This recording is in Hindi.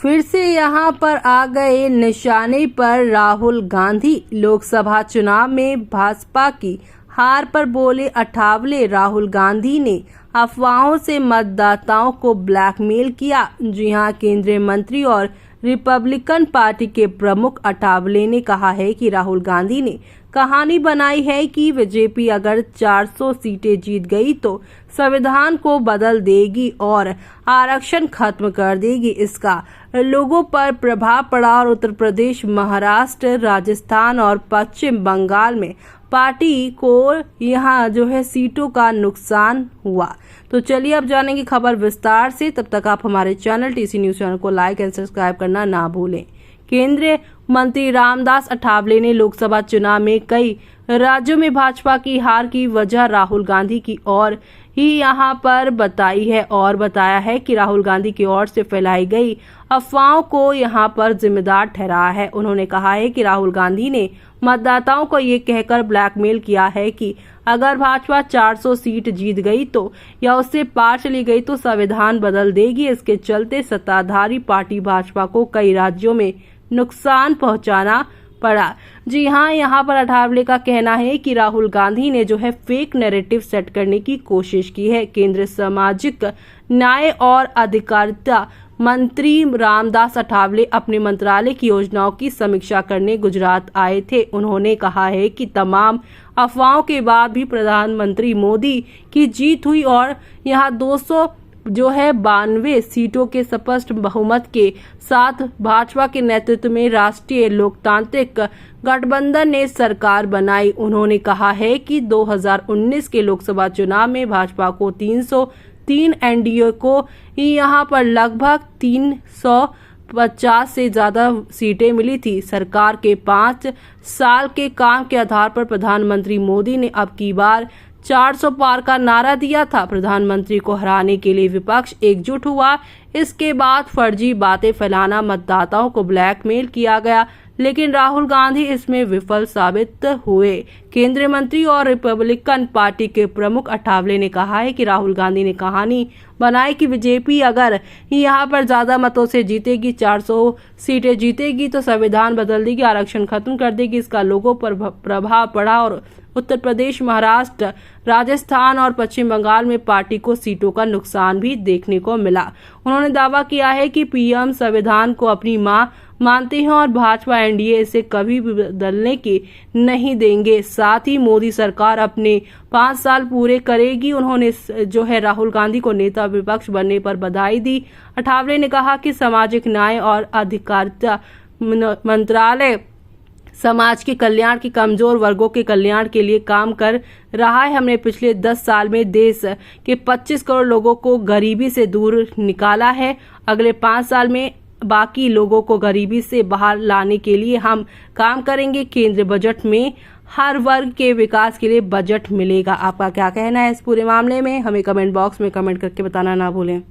फिर से यहां पर आ गए निशाने पर राहुल गांधी। लोकसभा चुनाव में भाजपा की हार पर बोले अठावले। राहुल गांधी ने अफवाहों से मतदाताओं को ब्लैकमेल किया। जी हां, केंद्रीय मंत्री और रिपब्लिकन पार्टी के प्रमुख अठावले ने कहा है कि राहुल गांधी ने कहानी बनाई है कि बीजेपी अगर 400 सीटें जीत गई तो संविधान को बदल देगी और आरक्षण खत्म कर देगी। इसका लोगों पर प्रभाव पड़ा और उत्तर प्रदेश, महाराष्ट्र, राजस्थान और पश्चिम बंगाल में पार्टी को यहाँ सीटों का नुकसान हुआ। तो चलिए अब जानेंगे खबर विस्तार से। तब तक आप हमारे चैनल टीसी न्यूज चैनल को लाइक एंड सब्सक्राइब करना ना भूलें। केंद्रीय मंत्री रामदास अठावले ने लोकसभा चुनाव में कई राज्यों में भाजपा की हार की वजह राहुल गांधी की ओर ही यहां पर बताई है और बताया है कि राहुल गांधी की ओर से फैलाई गई अफवाहों को यहां पर जिम्मेदार ठहराया है। उन्होंने कहा है कि राहुल गांधी ने मतदाताओं को ये कहकर ब्लैकमेल किया है कि अगर भाजपा 400 सीट जीत गई तो या उससे पार चली गई तो संविधान बदल देगी। इसके चलते सत्ताधारी पार्टी भाजपा को कई राज्यों में नुकसान पहुंचाना पड़ा। जी हां, यहाँ पर अठावले का कहना है कि राहुल गांधी ने फेक नैरेटिव सेट करने की कोशिश की है। केंद्रीय सामाजिक न्याय और अधिकारिता मंत्री रामदास अठावले अपने मंत्रालय की योजनाओं की समीक्षा करने गुजरात आए थे। उन्होंने कहा है कि तमाम अफवाहों के बाद भी प्रधानमंत्री मोदी की जीत हुई और यहाँ 292 सीटों के स्पष्ट बहुमत के साथ भाजपा के नेतृत्व में राष्ट्रीय लोकतांत्रिक गठबंधन ने सरकार बनाई। उन्होंने कहा है कि 2019 के लोकसभा चुनाव में भाजपा को 303, एनडीए को यहाँ पर लगभग 350 से ज्यादा सीटें मिली थी। सरकार के 5 साल के काम के आधार पर प्रधानमंत्री मोदी ने अब की बार 400 पार का नारा दिया था। प्रधानमंत्री को हराने के लिए विपक्ष एकजुट हुआ। इसके बाद फर्जी बातें फैलाना, मतदाताओं को ब्लैकमेल किया गया, लेकिन राहुल गांधी इसमें विफल साबित हुए। केंद्रीय मंत्री और रिपब्लिकन पार्टी के प्रमुख अठावले ने कहा है कि राहुल गांधी ने कहानी बनाई कि बीजेपी अगर यहाँ पर ज्यादा मतों से जीतेगी, 400 सीटें जीतेगी तो संविधान बदल देगी, आरक्षण खत्म कर देगी। इसका लोगों पर प्रभाव पड़ा और उत्तर प्रदेश, महाराष्ट्र, राजस्थान और पश्चिम बंगाल में पार्टी को सीटों का नुकसान भी देखने को मिला। उन्होंने दावा किया है कि पीएम संविधान को अपनी मां मानते हैं और भाजपा एनडीए इसे कभी भी बदलने की नहीं देंगे। साथ ही मोदी सरकार अपने 5 साल पूरे करेगी। उन्होंने राहुल गांधी को नेता विपक्ष बनने पर बधाई दी। अठावले ने कहा कि सामाजिक न्याय और अधिकारिता मंत्रालय समाज के कल्याण के कमजोर वर्गों के कल्याण के लिए काम कर रहा है। हमने पिछले 10 साल में देश के 25 करोड़ लोगों को गरीबी से दूर निकाला है। अगले 5 साल में बाकी लोगों को गरीबी से बाहर लाने के लिए हम काम करेंगे। केंद्रीय बजट में हर वर्ग के विकास के लिए बजट मिलेगा। आपका क्या कहना है इस पूरे मामले में? हमें कमेंट बॉक्स में कमेंट करके बताना ना भूलें।